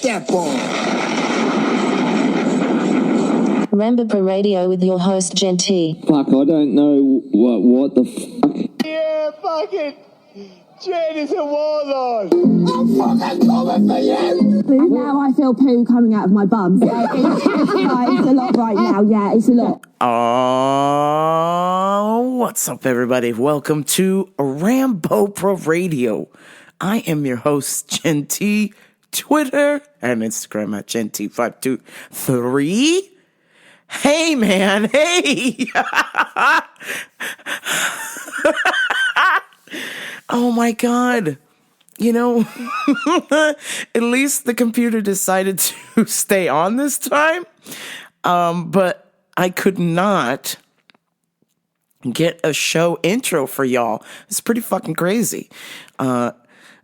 that ball. Rambo Radio with your host, Genty. Fuck, I don't know what the fuck. Yeah, fucking Jen is a warlord. I'm fucking coming for you. Now I feel poo coming out of my bum. Yeah, it's a lot right now. Yeah, it's a lot. Oh, what's up, everybody? Welcome to Rambo Pro Radio. I am your host, Genty. Twitter and Instagram at Genty523. Hey, man. Hey. Oh, my God. You know, at least the computer decided to stay on this time. But I could not get a show intro for y'all. It's pretty fucking crazy.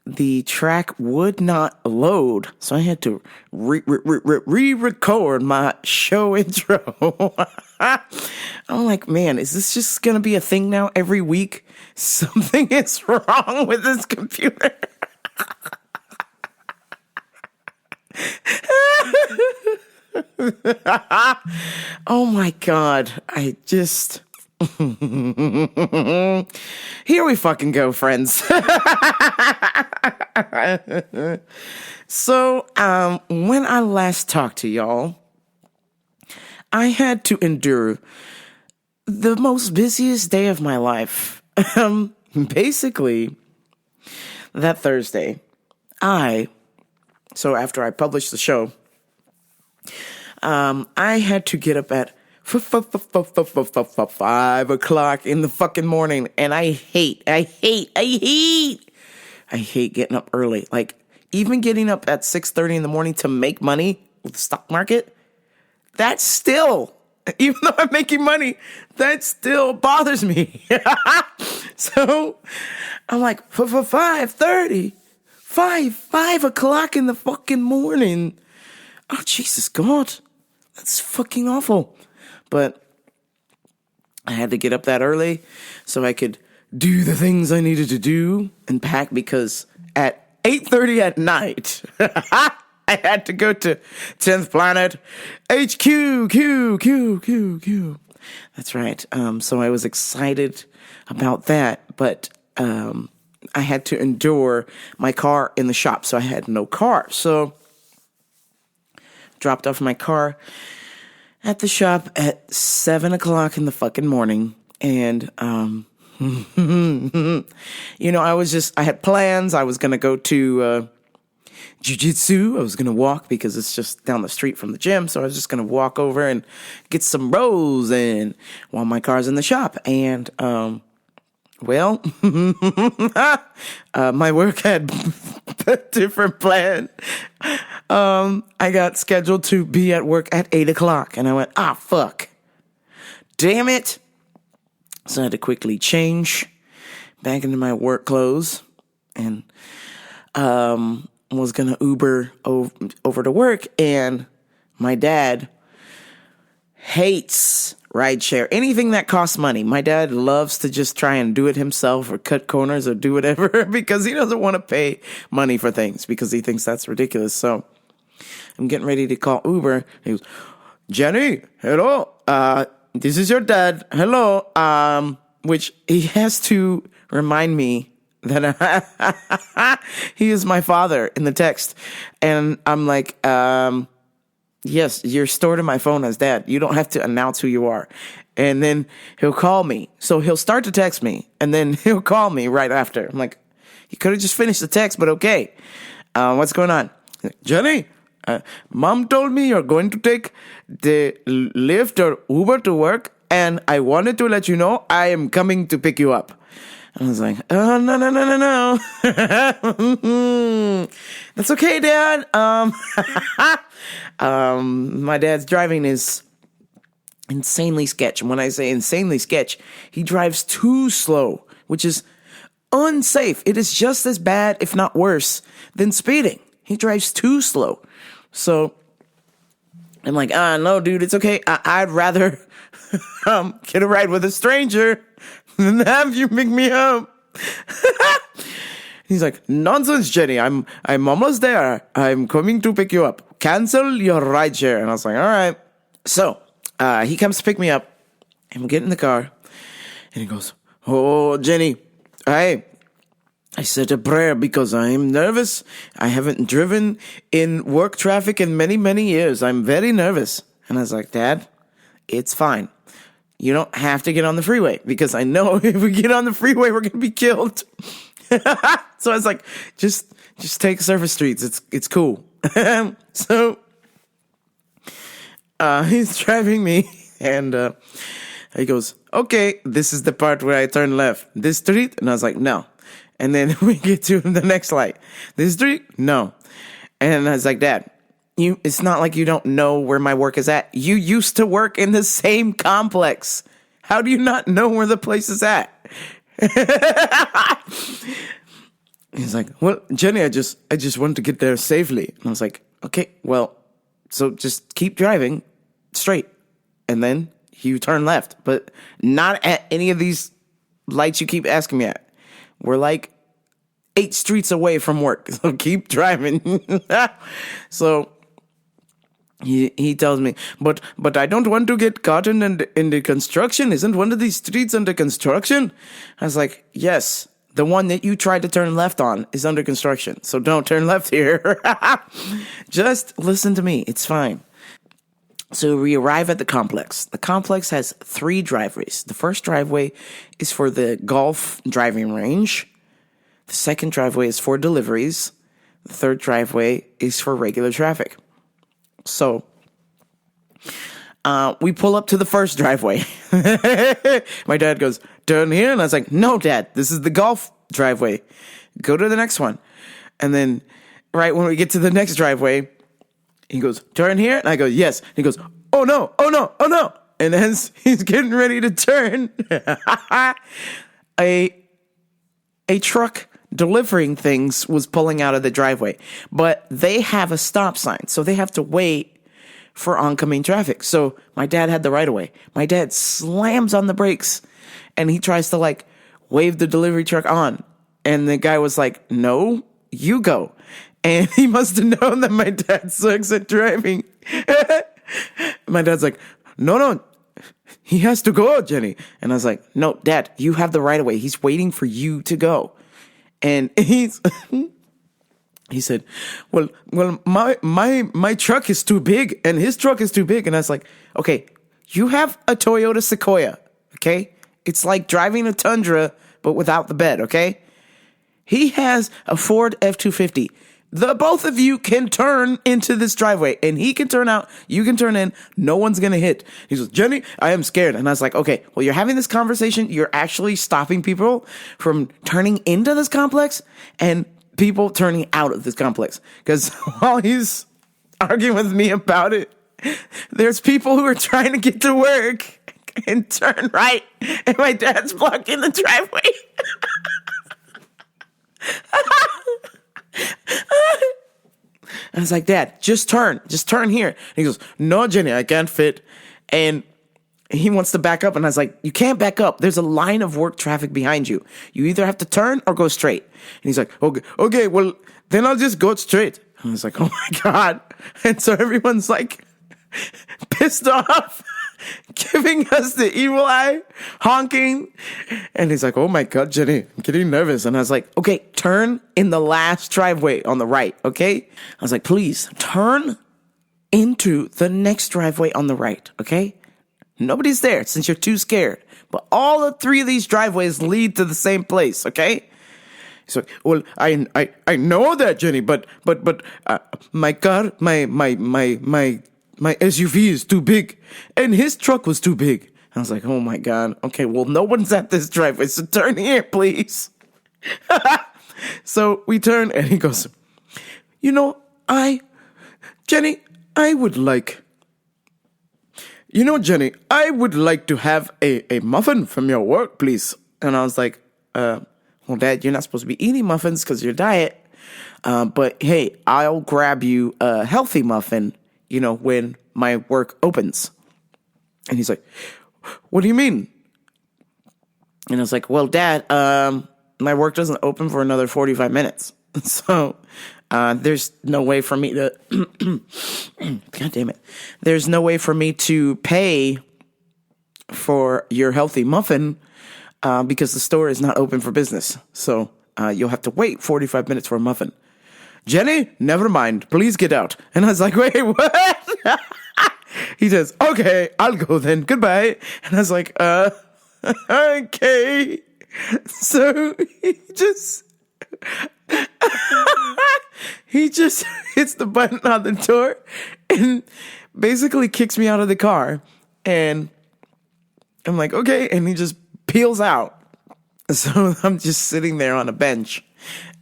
The track would not load, so I had to re-record my show intro. I'm like, man, is this just gonna be a thing now every week? Something is wrong with this computer. Oh my God, I just... Here we fucking go, friends. So, when I last talked to y'all, I had to endure the most busiest day of my life. Basically, that Thursday, so after I published the show, I had to get up at 5 o'clock in the fucking morning, and I hate getting up early. Like, even getting up at 6:30 in the morning to make money with the stock market, that still, even though I'm making money, that still bothers me. So I'm like, 5:30, 5 o'clock in the fucking morning. Oh, Jesus God, that's fucking awful. But I had to get up that early so I could do the things I needed to do and pack, because at 8:30 at night, I had to go to 10th Planet HQ, Q. That's right. So I was excited about that, but I had to endure my car in the shop, so I had no car. So dropped off my car at the shop at 7 o'clock in the fucking morning. And, you know, I had plans. I was going to go to, jiu-jitsu. I was going to walk because it's just down the street from the gym. So I was just going to walk over and get some rolls in while my car's in the shop. And, well, my work had a different plan. I got scheduled to be at work at 8 o'clock, and I went, fuck. Damn it. So I had to quickly change back into my work clothes, and was going to Uber over to work, and my dad hates Rideshare. Anything that costs money. My dad loves to just try and do it himself or cut corners or do whatever because he doesn't want to pay money for things because he thinks that's ridiculous. So I'm getting ready to call Uber. He goes, Jenny, hello. This is your dad. Hello. Which he has to remind me that he is my father in the text. And I'm like, yes, you're stored in my phone as dad. You don't have to announce who you are. And then he'll call me. So he'll start to text me, and then he'll call me right after. I'm like, you could have just finished the text, but okay. What's going on? Jenny, Mom told me you're going to take the Lyft or Uber to work, and I wanted to let you know I am coming to pick you up. And I was like, oh, no. That's okay, Dad. My dad's driving is insanely sketch. And when I say insanely sketch, he drives too slow, which is unsafe. It is just as bad, if not worse, than speeding. He drives too slow. So I'm like, no, dude, it's okay. I'd rather get a ride with a stranger than have you pick me up. He's like, nonsense, Jenny. I'm almost there. I'm coming to pick you up. Cancel your rideshare. And I was like, all right. So he comes to pick me up, and we get in the car, and he goes, oh, Jenny, I said a prayer because I'm nervous. I haven't driven in work traffic in many, many years. I'm very nervous. And I was like, Dad, it's fine. You don't have to get on the freeway because I know if we get on the freeway, we're going to be killed. So I was like, just take surface streets. It's cool. So he's driving me, and he goes, okay, this is the part where I turn left. This street? And I was like, no. And then we get to the next light. This street? No. And I was like, Dad, it's not like you don't know where my work is at. You used to work in the same complex. How do you not know where the place is at? He's like, well, Jenny, I just wanted to get there safely. And I was like, okay, well, so just keep driving straight. And then you turn left, but not at any of these lights you keep asking me at. We're like 8 streets away from work, so keep driving. So he tells me, but I don't want to get caught in the construction. Isn't one of these streets under construction? I was like, yes, the one that you tried to turn left on is under construction, so don't turn left here. Just listen to me. It's fine. So we arrive at the complex. The complex has 3 driveways. The first driveway is for the golf driving range. The second driveway is for deliveries. The third driveway is for regular traffic. So we pull up to the first driveway. My dad goes, turn here. And I was like, no, Dad, this is the golf driveway. Go to the next one. And then right when we get to the next driveway, he goes, turn here? And I go, yes. And he goes, oh no. And as he's getting ready to turn, a truck delivering things was pulling out of the driveway. But they have a stop sign, so they have to wait for oncoming traffic. So my dad had the right of way. My dad slams on the brakes, and he tries to wave the delivery truck on. And the guy was like, no, you go. And he must have known that my dad sucks at driving. My dad's like, no, he has to go, Jenny. And I was like, no, Dad, you have the right of way. He's waiting for you to go. And he said, well, my truck is too big and his truck is too big. And I was like, okay, you have a Toyota Sequoia, okay? It's like driving a Tundra, but without the bed, okay? He has a Ford F-250. The both of you can turn into this driveway, and he can turn out, you can turn in, no one's going to hit. He goes, Jenny, I am scared. And I was like, okay, well, you're having this conversation. You're actually stopping people from turning into this complex and people turning out of this complex. Because while he's arguing with me about it, there's people who are trying to get to work and turn right, and my dad's blocking the driveway. I was like, Dad, just turn here. And he goes, no, Jenny, I can't fit. And he wants to back up. And I was like, you can't back up. There's a line of work traffic behind you. You either have to turn or go straight. And he's like, okay, well, then I'll just go straight. And I was like, oh my God. And so everyone's like pissed off, giving us the evil eye, honking. And he's like, oh my God, Jenny, I'm getting nervous. And I was like, okay, turn in the last driveway on the right, okay? I was like, please, turn into the next driveway on the right, okay? Nobody's there since you're too scared. But all the 3 of these driveways lead to the same place, okay? He's like, well, I know that, Jenny, but my car, my SUV is too big, and his truck was too big. I was like, oh my God. Okay, well, no one's at this driveway, so turn here, please. So we turn, and he goes, Jenny, I would like to have a muffin from your work, please. And I was like, well, Dad, you're not supposed to be eating muffins because of your diet. But hey, I'll grab you a healthy muffin, when my work opens. And he's like, what do you mean? And I was like, well, Dad, my work doesn't open for another 45 minutes. So there's no way for me to, God damn it. There's no way for me to pay for your healthy muffin because the store is not open for business. So you'll have to wait 45 minutes for a muffin. Jenny, never mind. Please get out. And I was like, wait, what? He says, okay, I'll go then. Goodbye. And I was like, okay. So he just hits the button on the door and basically kicks me out of the car. And I'm like, okay. And he just peels out. So I'm just sitting there on a bench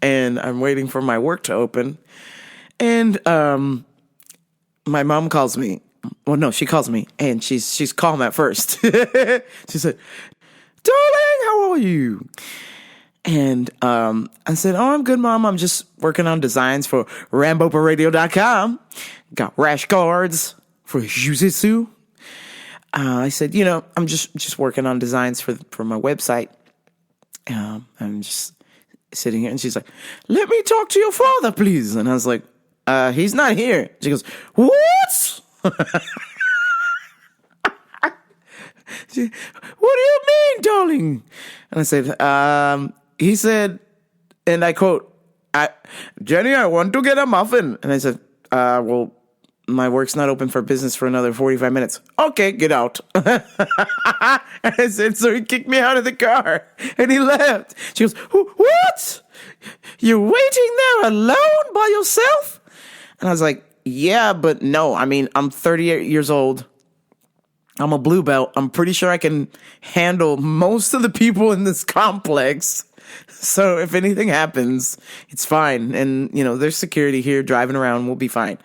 and I'm waiting for my work to open. And my mom calls me. Well, no, she calls me and she's calm at first. She said, darling, how are you? And I said, oh, I'm good, Mom. I'm just working on designs for RamboParadio.com. Got rash guards for Jiu-Jitsu. I said, I'm just working on designs for my website. I'm just sitting here. And she's like, let me talk to your father, please. And I was like, he's not here. She goes, what? What do you mean, darling? And I said, he said, and I quote, Jenny, I want to get a muffin. And I said, well, my work's not open for business for another 45 minutes. Okay, get out. And I said, so he kicked me out of the car and he left. She goes, what? You're waiting there alone by yourself? And I was like, yeah, but no. I mean, I'm 38 years old. I'm a blue belt. I'm pretty sure I can handle most of the people in this complex. So if anything happens, it's fine. And, there's security here driving around. We'll be fine.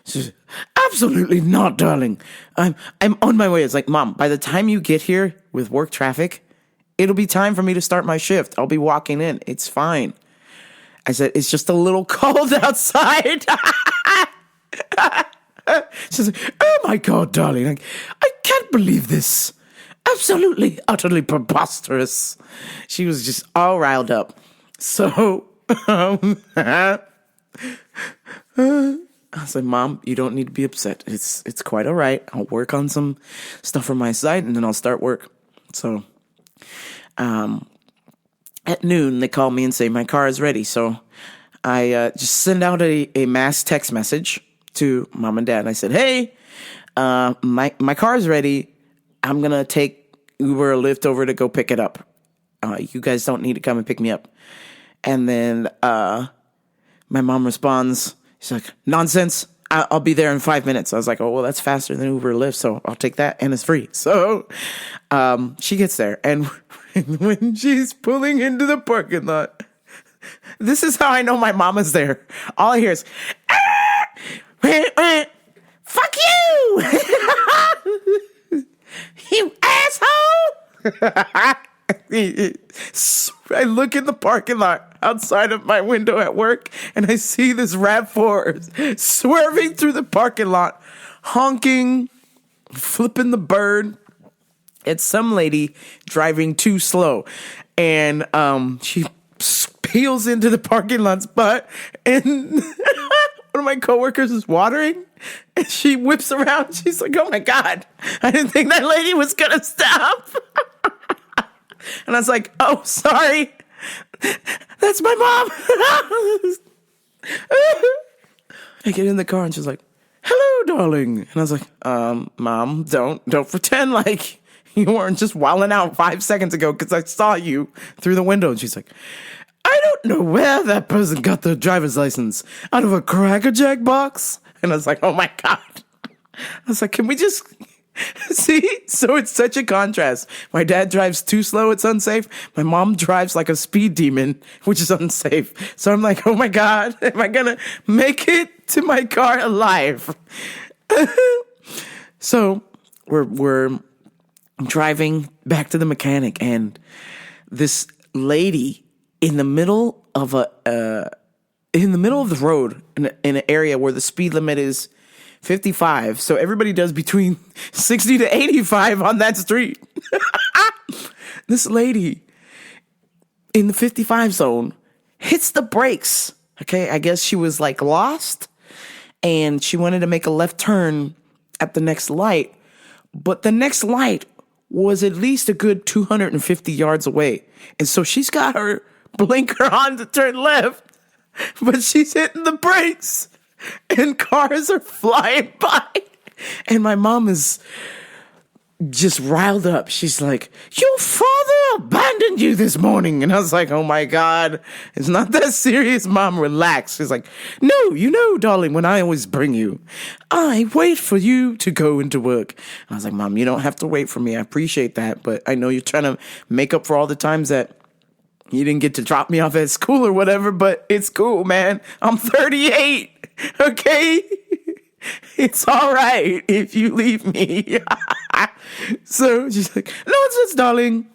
She's, absolutely not, darling. I'm on my way. It's like, Mom, by the time you get here with work traffic, it'll be time for me to start my shift. I'll be walking in. It's fine. I said, it's just a little cold outside. She's like, oh my God, darling. I can't believe this. Absolutely, utterly preposterous. She was just all riled up. So, I was like, Mom, you don't need to be upset. It's quite all right. I'll work on some stuff from my side and then I'll start work. So, at noon, they call me and say, my car is ready. So I just send out a mass text message to Mom and Dad. I said, hey, my car is ready. I'm going to take Uber or Lyft over to go pick it up. You guys don't need to come and pick me up. And then my mom responds, she's like, nonsense. I'll be there in 5 minutes. I was like, oh, well, that's faster than Uber or Lyft, so I'll take that, and it's free. So she gets there, and when she's pulling into the parking lot, this is how I know my mama's there. All I hear is, fuck you! You asshole! I look in the parking lot outside of my window at work, and I see this RAV4 swerving through the parking lot, honking, flipping the bird. It's some lady driving too slow, and she peels into the parking lot's butt, and one of my coworkers is watering, and she whips around. She's like, oh my God, I didn't think that lady was gonna stop. And I was like, oh, sorry. That's my mom. I get in the car and she's like, hello, darling. And I was like, Mom, don't pretend like you weren't just wilding out 5 seconds ago because I saw you through the window. And she's like, I don't know where that person got their driver's license. Out of a Cracker Jack box? And I was like, oh my God. I was like, can we just... See? So it's such a contrast. My dad drives too slow, it's unsafe. My mom drives like a speed demon, which is unsafe. So I'm like, oh my God, am I gonna make it to my car alive? So we're driving back to the mechanic, and this lady in the middle of the road in an area where the speed limit is 55. So everybody does between 60 to 85 on that street. This lady in the 55 zone, hits the brakes. Okay, I guess she was like lost and she wanted to make a left turn at the next light, but the next light was at least a good 250 yards away. And so she's got her blinker on to turn left, but she's hitting the brakes and cars are flying by. And my mom is just riled up. She's like, your father abandoned you this morning. And I was like, oh my God, it's not that serious, Mom, relax. She's like, no, you know, darling, when I always bring you, I wait for you to go into work. And I was like, Mom, you don't have to wait for me. I appreciate that. But I know you're trying to make up for all the times that you didn't get to drop me off at school or whatever, but it's cool, man. I'm 38. Okay. It's all right if you leave me. So she's like, nonsense, darling.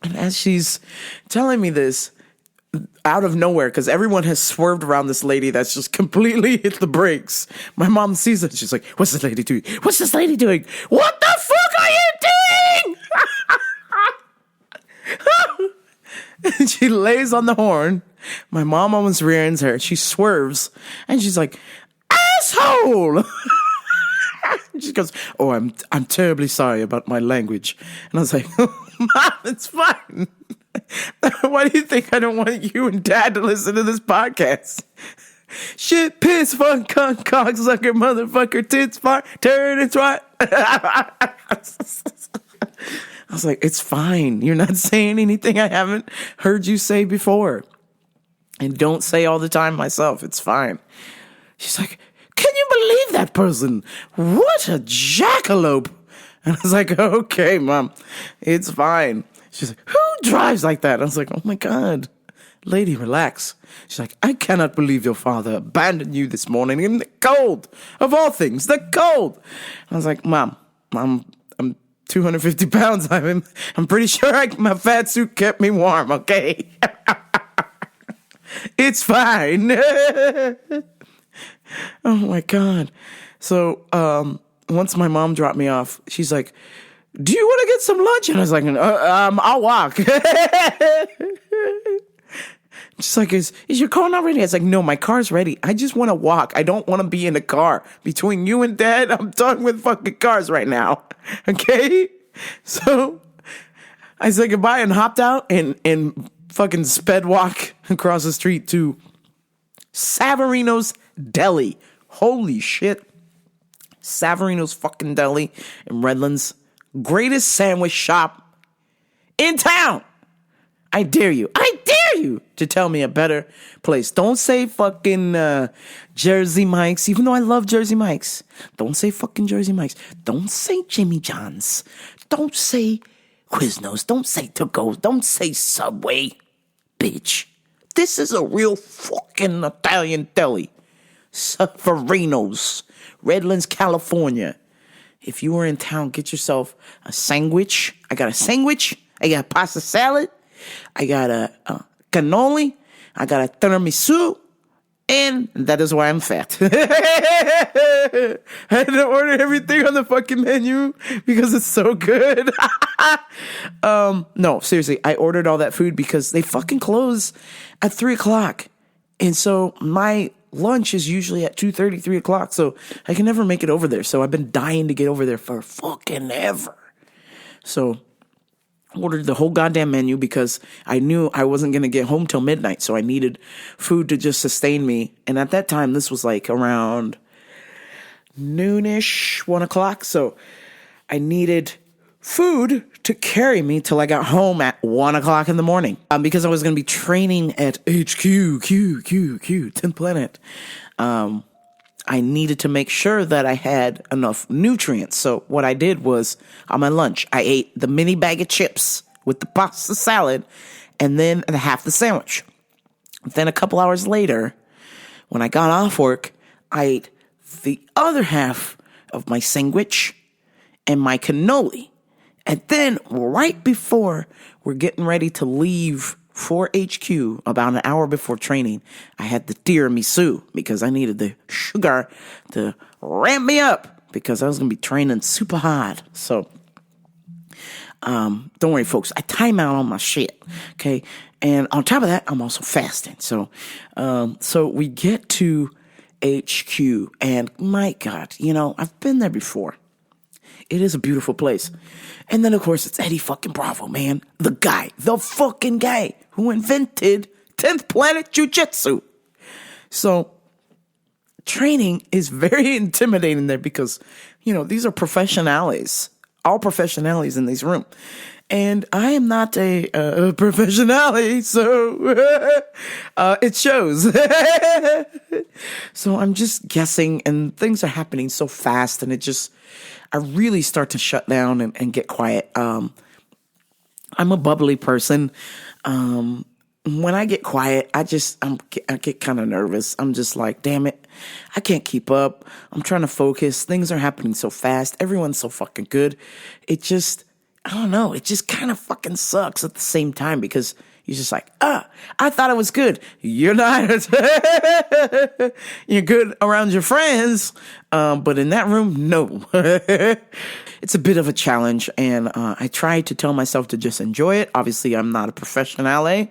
And as she's telling me this, out of nowhere, because everyone has swerved around this lady that's just completely hit the brakes, my mom sees it. She's like, what's this lady doing? What's this lady doing? What the fuck are you doing? And she lays on the horn. My mom almost rear-ends her. She swerves, and she's like, asshole! She goes, oh, I'm terribly sorry about my language. And I was like, Mom, it's fine. Why do you think I don't want you and Dad to listen to this podcast? Shit, piss, fuck, cunt, cocksucker, motherfucker, tits, fart, turn, it's right. I was like, it's fine. You're not saying anything I haven't heard you say before. And don't say all the time myself. It's fine. She's like, can you believe that person? What a jackalope. And I was like, okay, Mom, it's fine. She's like, who drives like that? I was like, oh my God, lady, relax. She's like, I cannot believe your father abandoned you this morning in the cold. Of all things, the cold. I was like, Mom, I'm 250 pounds. I'm pretty sure my fat suit kept me warm, okay? It's fine. Oh my God. So, once my mom dropped me off, she's like, do you want to get some lunch? And I was like, I'll walk. She's like, is your car not ready? I was like, no, my car's ready. I just want to walk. I don't want to be in the car. Between you and Dad, I'm done with fucking cars right now. Okay? So I said goodbye and hopped out and fucking sped walk across the street to Savarino's Deli. Holy shit. Savarino's fucking Deli in Redlands. Greatest sandwich shop in town. I dare you to tell me a better place. Don't say fucking Jersey Mike's, even though I love Jersey Mike's. Don't say fucking Jersey Mike's. Don't say Jimmy John's. Don't say Quiznos. Don't say To-Go's. Don't say Subway. Bitch. This is a real fucking Italian deli. Savarino's, Redlands, California. If you were in town, get yourself a sandwich. I got a sandwich. I got pasta salad. I got a cannoli. I got a tiramisu. And that is why I'm fat. I had to order everything on the fucking menu because it's so good. No, seriously, I ordered all that food because they fucking close at 3 o'clock. And so my lunch is usually at 2:30, 3 o'clock. So I can never make it over there. So I've been dying to get over there for fucking ever. So ordered the whole goddamn menu because I knew I wasn't going to get home till midnight. So I needed food to just sustain me. And at that time, this was like around noonish, 1 o'clock. So I needed food to carry me till I got home at 1 o'clock in the morning. Because I was going to be training at HQ, 10th Planet. I needed to make sure that I had enough nutrients. So what I did was, on my lunch, I ate the mini bag of chips with the pasta salad and then half the sandwich. Then a couple hours later, when I got off work, I ate the other half of my sandwich and my cannoli. And then right before we're getting ready to leave for HQ, about an hour before training, I had the tiramisu because I needed the sugar to ramp me up because I was going to be training super hard. So Don't worry, folks. I time out on my shit. Okay. And on top of that, I'm also fasting. So we get to HQ, and my God, I've been there before. It is a beautiful place. And then, of course, it's Eddie fucking Bravo, man. The fucking guy who invented 10th Planet Jiu-Jitsu. So training is very intimidating there because, these are professionales, all professionales in this room. And I am not a professionale, so it shows. So I'm just guessing, and things are happening so fast, and I really start to shut down and get quiet. I'm a bubbly person. When I get quiet, I get kind of nervous. I'm just like, damn it, I can't keep up. I'm trying to focus. Things are happening so fast. Everyone's so fucking good. I don't know. It just kind of fucking sucks at the same time because you're just like, I thought it was good. You're not. You're good around your friends. But in that room, no. It's a bit of a challenge. And I try to tell myself to just enjoy it. Obviously, I'm not a professional,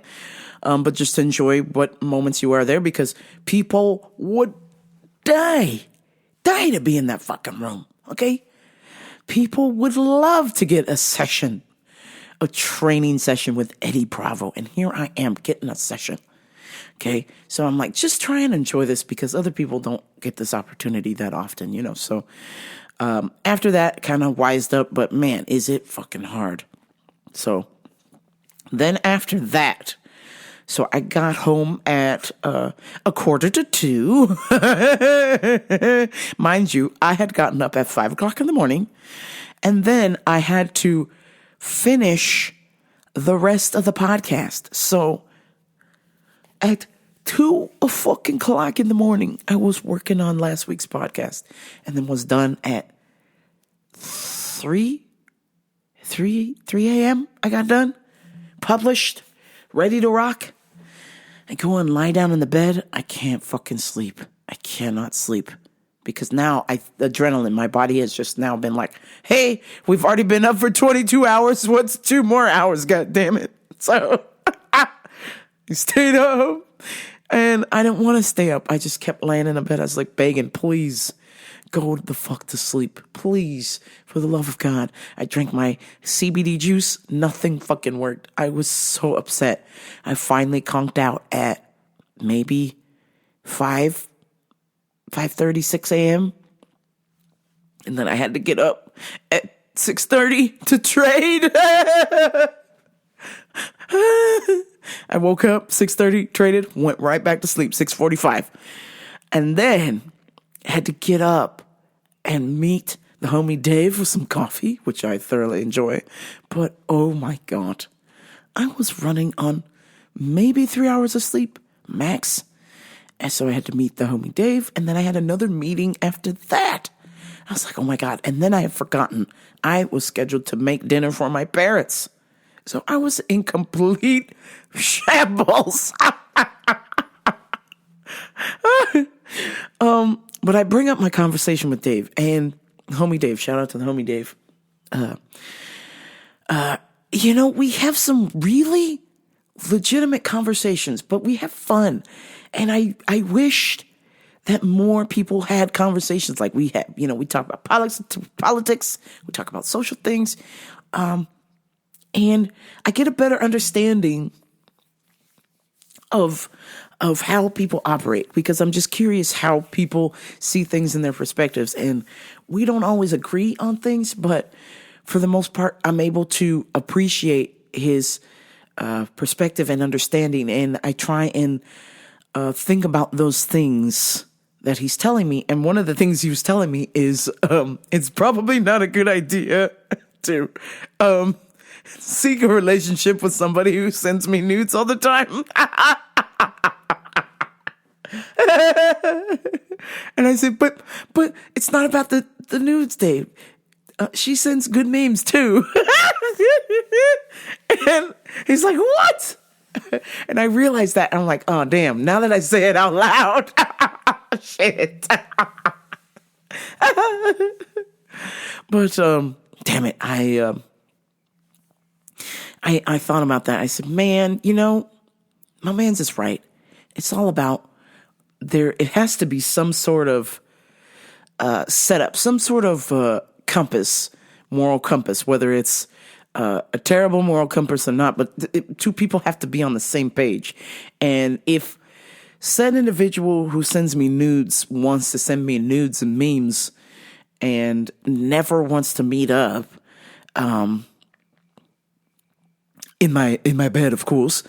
but just enjoy what moments you are there because people would die to be in that fucking room. Okay? People would love to get a training session with Eddie Bravo. And here I am getting a session. Okay. So I'm like, just try and enjoy this because other people don't get this opportunity that often, So after that, kind of wised up, but man, is it fucking hard. So then after that, so I got home at 1:45. Mind you, I had gotten up at 5:00 in the morning, and then I had to finish the rest of the podcast. So at 2:00 in the morning, I was working on last week's podcast, and then was done at 3 a.m. I got done, published, ready to rock. I go and lie down in the bed. I can't fucking sleep. I cannot sleep because now adrenaline, my body has just now been like, hey, we've already been up for 22 hours. What's 2 more hours? God damn it. So I stayed up and I didn't want to stay up. I just kept laying in the bed. I was like begging, please go the fuck to sleep. Please, for the love of God. I drank my CBD juice. Nothing fucking worked. I was so upset. I finally conked out at maybe 5:30, 6 a.m. And then I had to get up at 6:30 to trade. I woke up 6:30, traded, went right back to sleep, 6:45. And then had to get up and meet the homie Dave with some coffee, which I thoroughly enjoy. But oh my God, I was running on maybe 3 hours of sleep max. And so I had to meet the homie Dave. And then I had another meeting after that. I was like, oh my God. And then I had forgotten I was scheduled to make dinner for my parents. So I was in complete shambles. But I bring up my conversation with Dave and homie Dave. Shout out to the homie Dave. We have some really legitimate conversations, but we have fun. And I wished that more people had conversations like we have. We talk about politics, we talk about social things. And I get a better understanding of how people operate because I'm just curious how people see things in their perspectives. And we don't always agree on things, but for the most part, I'm able to appreciate his perspective and understanding. And I try and think about those things that he's telling me. And one of the things he was telling me is it's probably not a good idea to seek a relationship with somebody who sends me nudes all the time. And I said, but it's not about the nudes, Dave. She sends good memes too. And he's like, what? And I realized that. I'm like, oh, damn. Now that I say it out loud. Shit. But, damn it. I thought about that. I said, man, my man's is right. It's all about it has to be some sort of setup, some sort of compass, moral compass, whether it's a terrible moral compass or not, but two people have to be on the same page. And if said individual who sends me nudes wants to send me nudes and memes and never wants to meet up, in my bed, of course,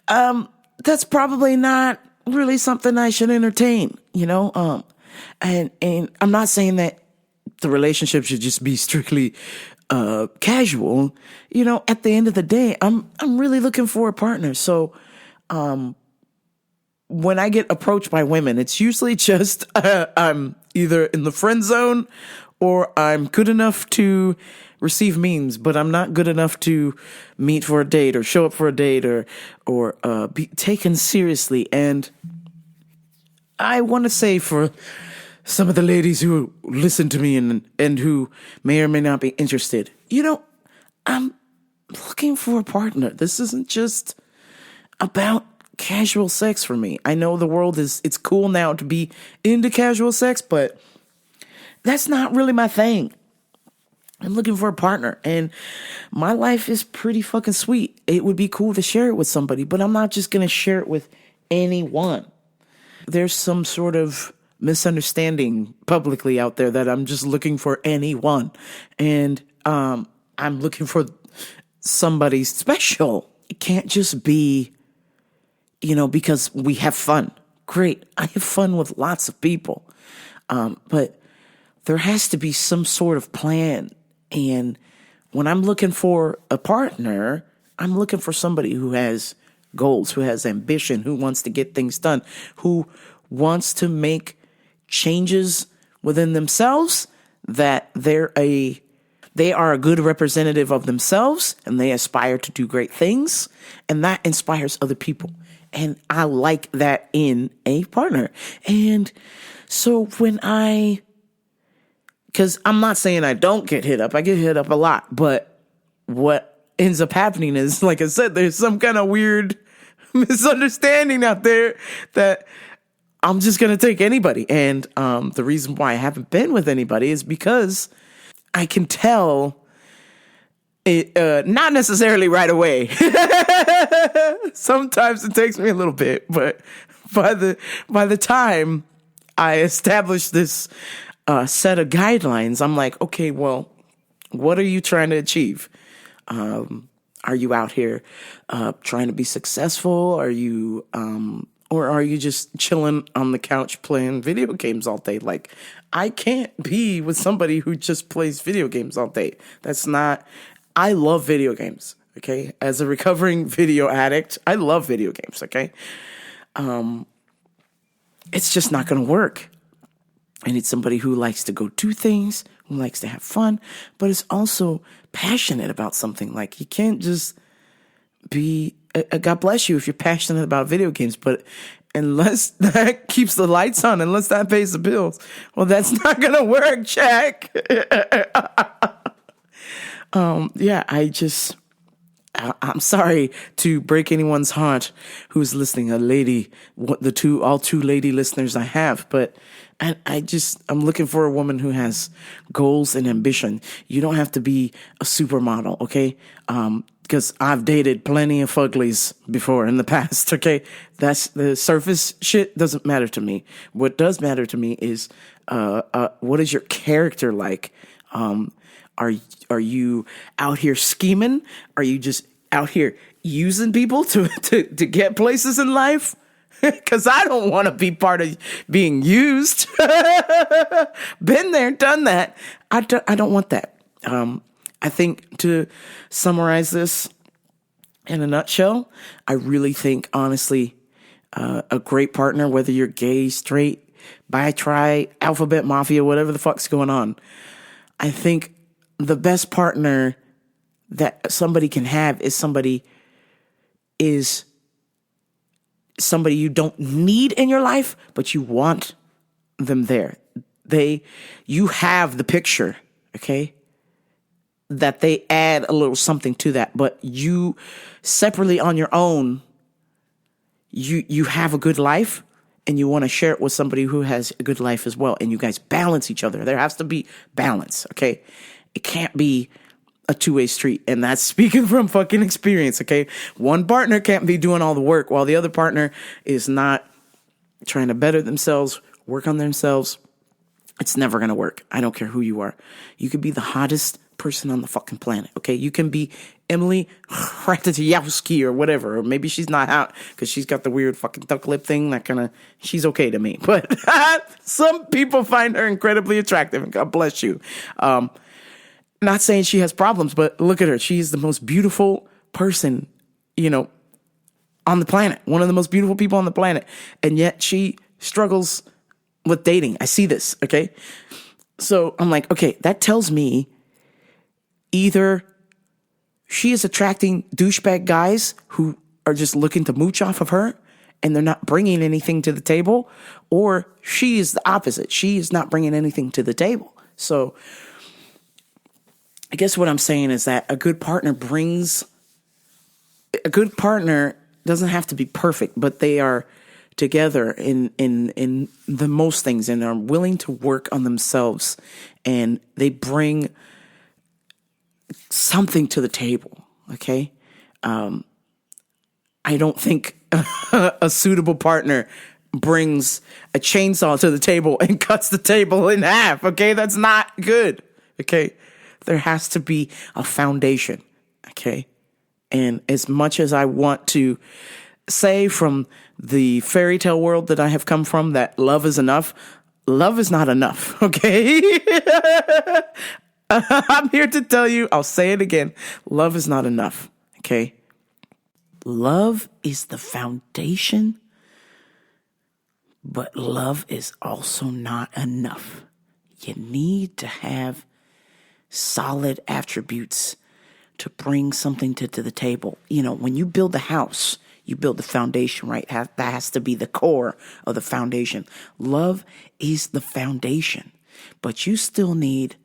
that's probably not really something I should entertain, and I'm not saying that the relationship should just be strictly casual. At the end of the day, I'm really looking for a partner. So when I get approached by women, it's usually just I'm either in the friend zone or I'm good enough to receive memes, but I'm not good enough to meet for a date or show up for a date or be taken seriously. And I want to say for some of the ladies who listen to me and who may or may not be interested, I'm looking for a partner. This isn't just about casual sex for me. I know the world it's cool now to be into casual sex, but that's not really my thing. I'm looking for a partner, and my life is pretty fucking sweet. It would be cool to share it with somebody, but I'm not just going to share it with anyone. There's some sort of misunderstanding publicly out there that I'm just looking for anyone, and I'm looking for somebody special. It can't just be, because we have fun. Great, I have fun with lots of people, but there has to be some sort of plan. And when I'm looking for a partner, I'm looking for somebody who has goals, who has ambition, who wants to get things done, who wants to make changes within themselves, that they are a good representative of themselves and they aspire to do great things, and that inspires other people. And I like that in a partner. And so because I'm not saying I don't get hit up. I get hit up a lot. But what ends up happening is, like I said, there's some kind of weird misunderstanding out there that I'm just going to take anybody. And the reason why I haven't been with anybody is because I can tell it, not necessarily right away. Sometimes it takes me a little bit. But by the time I establish this set of guidelines, I'm like, okay, well, what are you trying to achieve? Are you out here trying to be successful? Are you, or are you just chilling on the couch playing video games all day? Like, I can't be with somebody who just plays video games all day. I love video games, okay? As a recovering video addict, I love video games, okay? It's just not going to work. I need somebody who likes to go do things, who likes to have fun, but is also passionate about something. Like, you can't just be, God bless you if you're passionate about video games, but unless that keeps the lights on, unless that pays the bills, well, that's not going to work, Jack. I'm sorry to break anyone's heart who's listening, a lady, all two lady listeners I have, but I'm looking for a woman who has goals and ambition. You don't have to be a supermodel, okay? Because I've dated plenty of fuglies before in the past, okay? That's the surface shit doesn't matter to me. What does matter to me is, what is your character like? Are you out here scheming? Are you just out here using people to get places in life? Because I don't want to be part of being used. Been there, done that. I don't want that. I think, to summarize this in a nutshell, I really think, honestly, a great partner, whether you're gay, straight, bi, tri, alphabet mafia, whatever the fuck's going on, I think the best partner that somebody can have is somebody you don't need in your life, but you want them there. You have the picture, okay? that they add a little something to that. But you separately on your own, you have a good life and you want to share it with somebody who has a good life as well. And you guys balance each other. There has to be balance, okay? It can't be a two-way street. And that's speaking from fucking experience, okay? One partner can't be doing all the work while the other partner is not trying to better themselves, work on themselves. It's never going to work. I don't care who you are. You could be the hottest person on the fucking planet, okay? You can be Emily Ratajkowski or whatever, or maybe she's not out because she's got the weird fucking duck lip thing that kind of, she's okay to me. But some people find her incredibly attractive, and God bless you. Not saying she has problems, but look at her. She is the most beautiful person, on the planet. One of the most beautiful people on the planet. And yet she struggles with dating. I see this, okay? So I'm like, okay, that tells me either she is attracting douchebag guys who are just looking to mooch off of her and they're not bringing anything to the table, or she is the opposite. She is not bringing anything to the table. So I guess what I'm saying is that a good partner doesn't have to be perfect, but they are together in the most things and are willing to work on themselves, and they bring something to the table. Okay. I don't think a suitable partner brings a chainsaw to the table and cuts the table in half. Okay. That's not good. Okay. There has to be a foundation. Okay. And as much as I want to say from the fairy tale world that I have come from that love is enough, love is not enough. Okay. I'm here to tell you, I'll say it again. Love is not enough. Okay. Love is the foundation, but love is also not enough. You need to have solid attributes to bring something to the table. When you build a house, you build the foundation, right? That has to be the core of the foundation. Love is the foundation, but you still need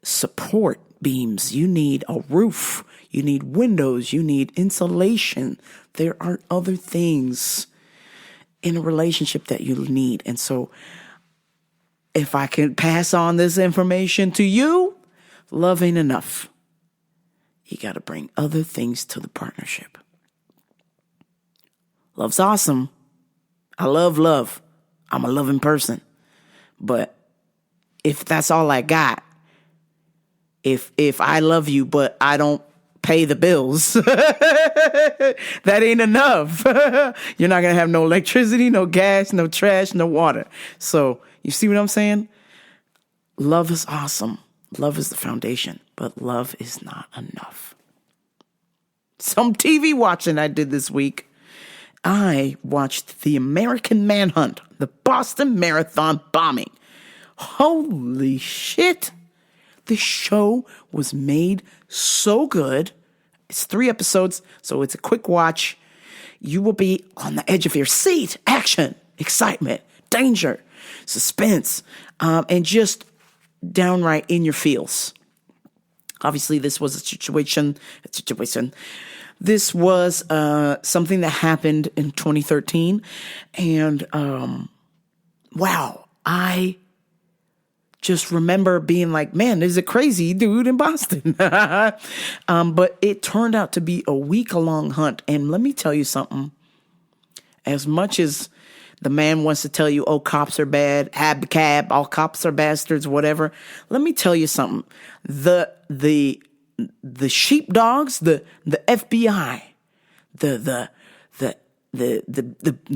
support beams. You need a roof. You need windows. You need insulation. There are other things in a relationship that you need. And so if I can pass on this information to you, love ain't enough. You got to bring other things to the partnership. Love's awesome. I love love. I'm a loving person. But if that's all I got, if I love you, but I don't pay the bills, that ain't enough. You're not going to have no electricity, no gas, no trash, no water. So you see what I'm saying? Love is awesome. Love is the foundation, but love is not enough. Some TV watching I did this week. I watched The American Manhunt, the Boston Marathon bombing. Holy shit. This show was made so good. It's 3 episodes, so it's a quick watch. You will be on the edge of your seat. Action, excitement, danger, suspense, and just downright in your feels. Obviously, this was a situation. This was something that happened in 2013. And wow, I just remember being like, man, there's a crazy dude in Boston. But it turned out to be a week-long hunt. And let me tell you something. As much as the man wants to tell you, oh, cops are bad, abcab, all cops are bastards, whatever. Let me tell you something. The sheepdogs, the FBI, the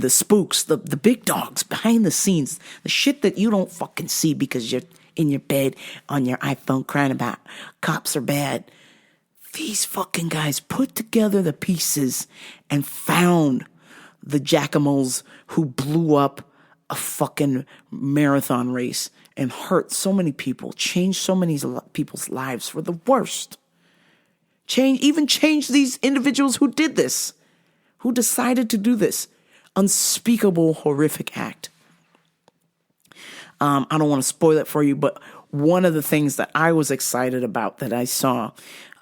spooks, the big dogs behind the scenes, the shit that you don't fucking see because you're in your bed on your iPhone crying about cops are bad. These fucking guys put together the pieces and found the jackamos who blew up a fucking marathon race and hurt so many people, changed so many people's lives for the worst. Changed these individuals who did this, who decided to do this unspeakable, horrific act. I don't want to spoil it for you, but one of the things that I was excited about that I saw,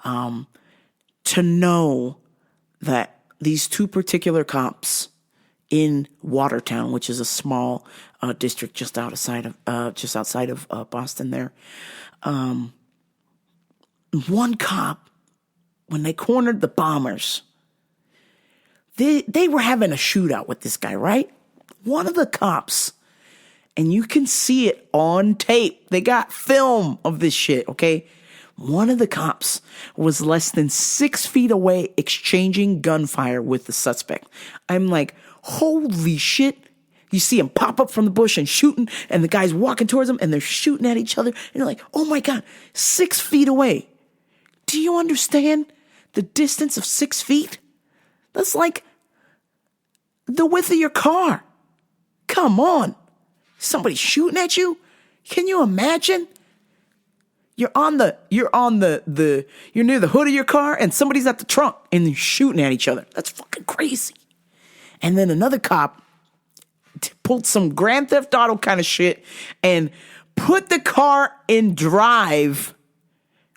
to know that these two particular cops in Watertown, which is a small district just outside of Boston there, one cop, when they cornered the bombers, they were having a shootout with this guy, right? One of the cops, and you can see it on tape. They got film of this shit, okay? One of the cops was less than 6 feet away exchanging gunfire with the suspect. I'm like, holy shit. You see him pop up from the bush and shooting, and the guy's walking towards him, and they're shooting at each other. And you're like, oh my God, 6 feet away. Do you understand the distance of 6 feet? That's like the width of your car. Come on. Somebody shooting at you? Can you imagine? You're near the hood of your car and somebody's at the trunk and they're shooting at each other. That's fucking crazy. And then another cop pulled some Grand Theft Auto kind of shit and put the car in drive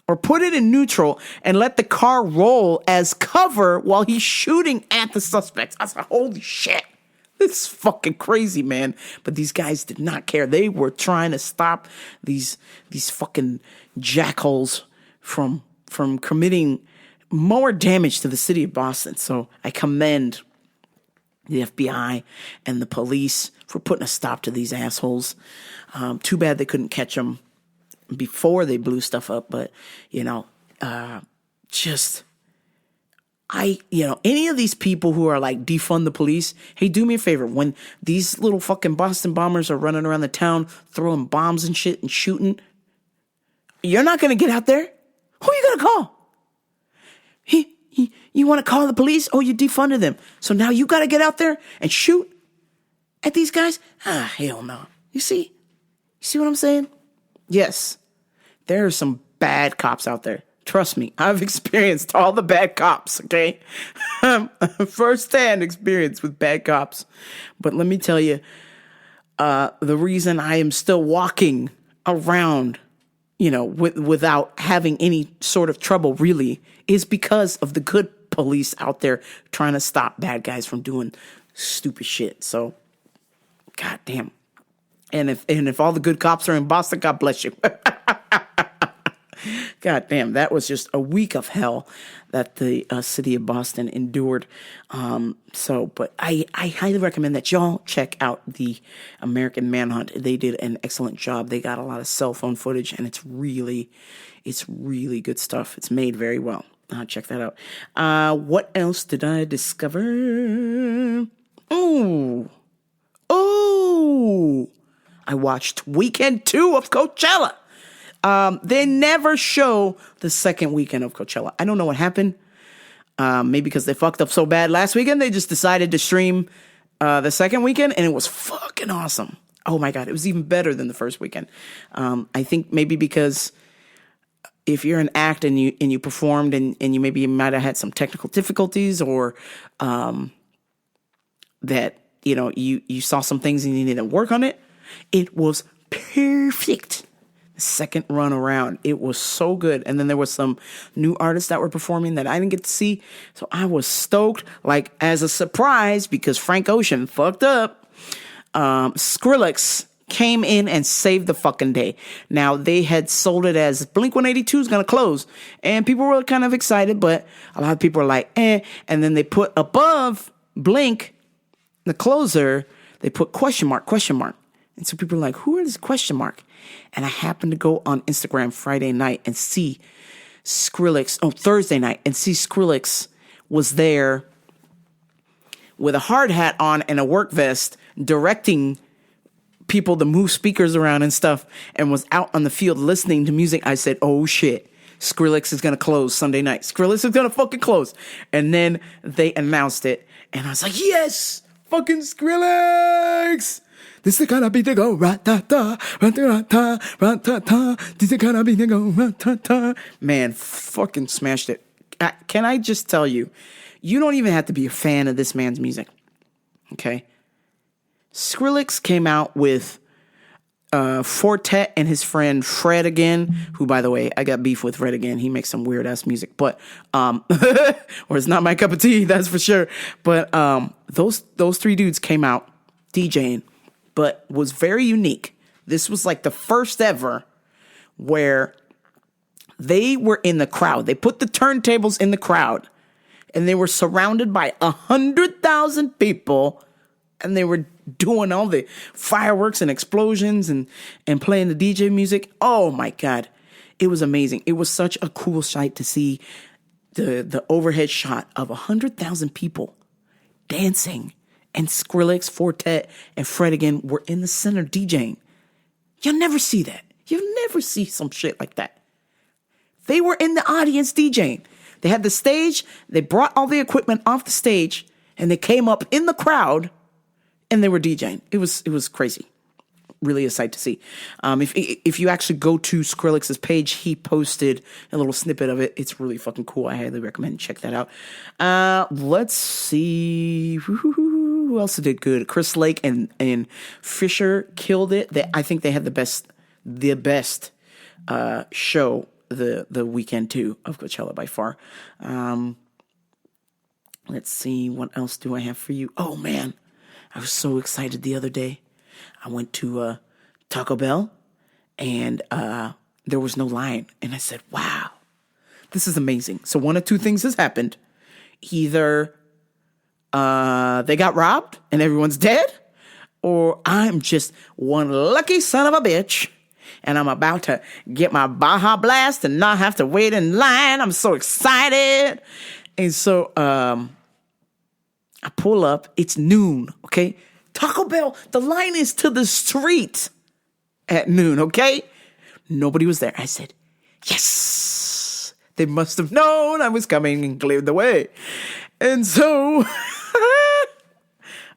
or put it in neutral and let the car roll as cover while he's shooting at the suspects. I was like, holy shit. This is fucking crazy, man. But these guys did not care. They were trying to stop these fucking jackholes from committing more damage to the city of Boston. So I commend the FBI and the police for putting a stop to these assholes. Too bad they couldn't catch them before they blew stuff up. But, any of these people who are like defund the police, hey, do me a favor. When these little fucking Boston bombers are running around the town, throwing bombs and shit and shooting, you're not going to get out there. Who are you going to call? You want to call the police? Oh, you defunded them. So now you got to get out there and shoot at these guys? Ah, hell no. You see what I'm saying? Yes, there are some bad cops out there. Trust me, I've experienced all the bad cops, okay? First-hand experience with bad cops. But let me tell you, the reason I am still walking around, without having any sort of trouble really is because of the good police out there trying to stop bad guys from doing stupid shit. So, goddamn. And if all the good cops are in Boston, God bless you. God damn, that was just a week of hell that the city of Boston endured. But I highly recommend that y'all check out the American Manhunt. They did an excellent job. They got a lot of cell phone footage, and it's really good stuff. It's made very well. Check that out. What else did I discover? Oh, I watched weekend 2 of Coachella. They never show the second weekend of Coachella. I don't know what happened. Maybe because they fucked up so bad last weekend, they just decided to stream the second weekend, and it was fucking awesome. Oh my God, it was even better than the first weekend. I think maybe because if you're an act and you performed and you might have had some technical difficulties or that you saw some things and you needed to work on it, it was perfect. Second run around, it was so good. And then there was some new artists that were performing that I didn't get to see, so I was stoked. Like, as a surprise, because Frank Ocean fucked up, Skrillex came in and saved the fucking day. Now, they had sold it as Blink-182 is gonna close, and people were kind of excited, but a lot of people were like, and then they put above Blink, the closer, they put question mark. And so people are like, who is question mark? And I happened to go on Instagram Friday night and see Thursday night, and see Skrillex was there with a hard hat on and a work vest directing people to move speakers around and stuff, and was out on the field listening to music. I said, oh shit, Skrillex is going to close Sunday night. Skrillex is going to fucking close. And then they announced it, and I was like, yes, fucking Skrillex. This is gonna be the go, ra-ta-ta, ra-ta-ta, ra-ta-ta. This is gonna be the go, ra-ta-ta. Man, fucking smashed it. Can I just tell you, you don't even have to be a fan of this man's music, okay? Skrillex came out with Fortet and his friend Fred again, who, by the way, I got beef with Fred again. He makes some weird ass music, but or it's not my cup of tea, that's for sure. But those three dudes came out DJing, but was very unique. This was like the first ever where they were in the crowd. They put the turntables in the crowd, and they were surrounded by 100,000 people, and they were doing all the fireworks and explosions and playing the DJ music. Oh my God. It was amazing. It was such a cool sight to see the overhead shot of 100,000 people dancing, and Skrillex, Fortet, and Fred again were in the center DJing. You'll never see that. You'll never see some shit like that. They were in the audience DJing. They had the stage, they brought all the equipment off the stage, and they came up in the crowd and they were DJing. It was crazy. Really a sight to see. If you actually go to Skrillex's page, he posted a little snippet of it. It's really fucking cool. I highly recommend check that out. Let's see who else did good. Chris Lake and Fisher killed it. I think they had the best show the weekend too of Coachella by far. Let's see, what else do I have for you? Oh man, I was so excited the other day. I went to Taco Bell, and there was no line. And I said, wow, this is amazing. So one of two things has happened. Either they got robbed and everyone's dead, or I'm just one lucky son of a bitch, and I'm about to get my Baja Blast and not have to wait in line. I'm so excited. And so I pull up. It's noon, okay? Taco Bell, the line is to the street at noon, okay? Nobody was there. I said, yes! They must have known I was coming and cleared the way. And so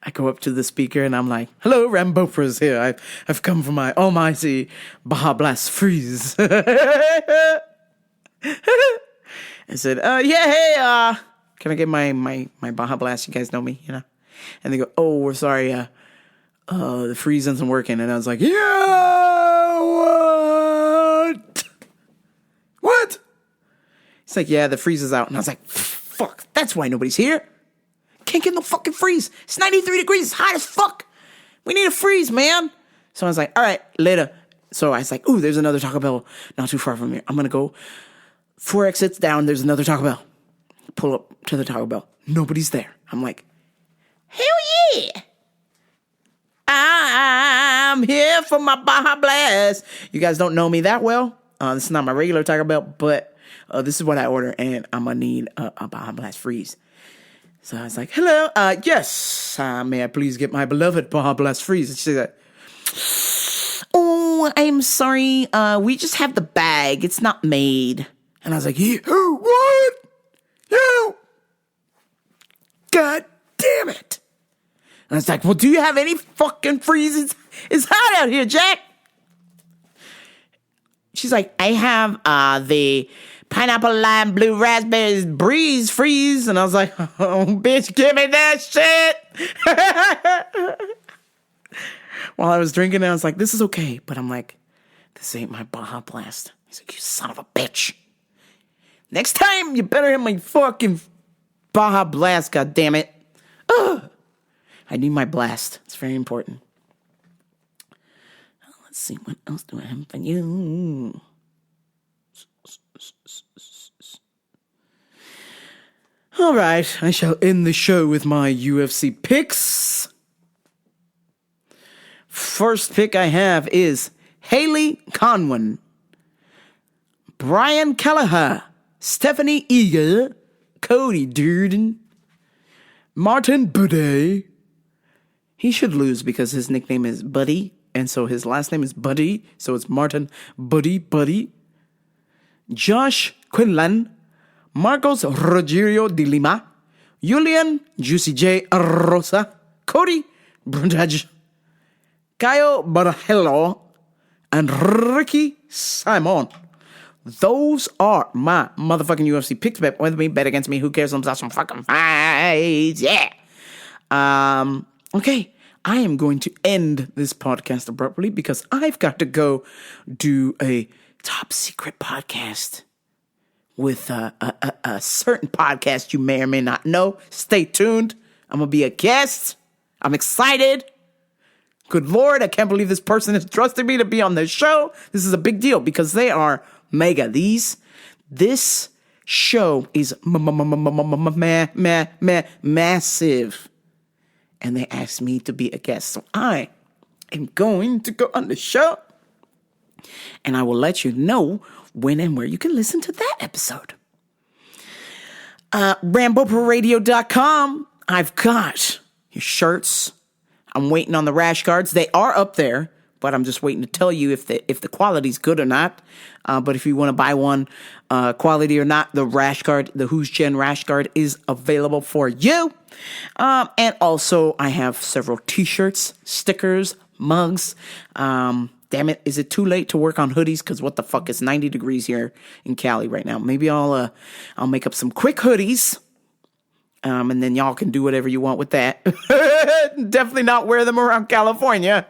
I go up to the speaker and I'm like, hello, Rambopra's here. I've come for my almighty Baja Blast freeze. I said, yeah, hey, can I get my Baja Blast? You guys know me, you know? And they go, oh, we're sorry, the freeze isn't working. And I was like, yeah, what? He's like, yeah, the freeze is out. And I was like, fuck, that's why nobody's here. Can't get no fucking freeze. It's 93 degrees, it's hot as fuck. We need a freeze, man. So I was like, all right, later. So I was like, ooh, there's another Taco Bell not too far from here. I'm going to go 4 exits down. There's another Taco Bell. Pull up to the Taco Bell. Nobody's there. I'm like, hell yeah. I'm here for my Baja Blast. You guys don't know me that well. This is not my regular Taco Bell, but this is what I order, and I'm going to need a Baja Blast freeze. So I was like, hello, yes, may I please get my beloved Baja Blast freeze? And she said, oh, I'm sorry, we just have the bag. It's not made. And I was like, what? You? God damn it. And I was like, well, do you have any fucking freezes? It's hot out here, Jack. She's like, I have the pineapple, lime, blue, raspberries, breeze, freeze. And I was like, oh, bitch, give me that shit. While I was drinking, I was like, this is okay. But I'm like, this ain't my Baja Blast. He's like, you son of a bitch. Next time, you better have my fucking Baja Blast, goddammit. Ugh. I need my blast. It's very important. Let's see, what else do I have for you? All right, I shall end the show with my UFC picks. First pick I have is Haley Conwan, Brian Kelleher, Stephanie Eagle, Cody Durden, Martin Buday. He should lose because his nickname is Buddy, and so his last name is Buddy, so it's Martin Buddy. Josh Quinlan, Marcos Rogerio de Lima, Julian Juicy J. Rosa, Cody Brundage, Caio Barhello, and Ricky Simon. Those are my motherfucking UFC picks. Bet with me, bet against me. Who cares? I'm some fucking fights. Yeah. Okay. I am going to end this podcast abruptly because I've got to go do a top secret podcast with a certain podcast you may or may not know. Stay tuned. I'm going to be a guest. I'm excited. Good Lord, I can't believe this person has trusted me to be on their show. This is a big deal because they are mega. This show is massive. And they asked me to be a guest. So I am going to go on the show. And I will let you know when and where you can listen to that episode. RamboProRadio.com. I've got your shirts. I'm waiting on the rash guards. They are up there, but I'm just waiting to tell you if the quality's good or not. But if you want to buy one, quality or not, the rash guard, the Who's Gen rash guard is available for you. And also I have several t-shirts, stickers, mugs. Damn it, is it too late to work on hoodies? Because what the fuck, it's 90 degrees here in Cali right now. Maybe I'll make up some quick hoodies. And then y'all can do whatever you want with that. Definitely not wear them around California.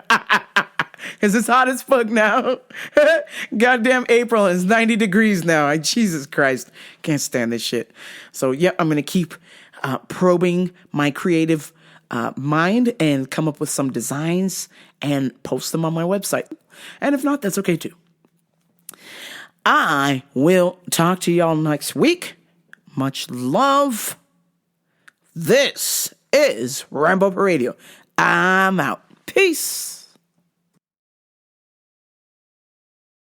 Because it's hot as fuck now. Goddamn April, it's 90 degrees now. Jesus Christ. Can't stand this shit. So, yeah, I'm going to keep probing my creative mind and come up with some designs and post them on my website. And if not, that's okay too. I will talk to y'all next week. Much love. This is Rambo Radio. I'm out. Peace.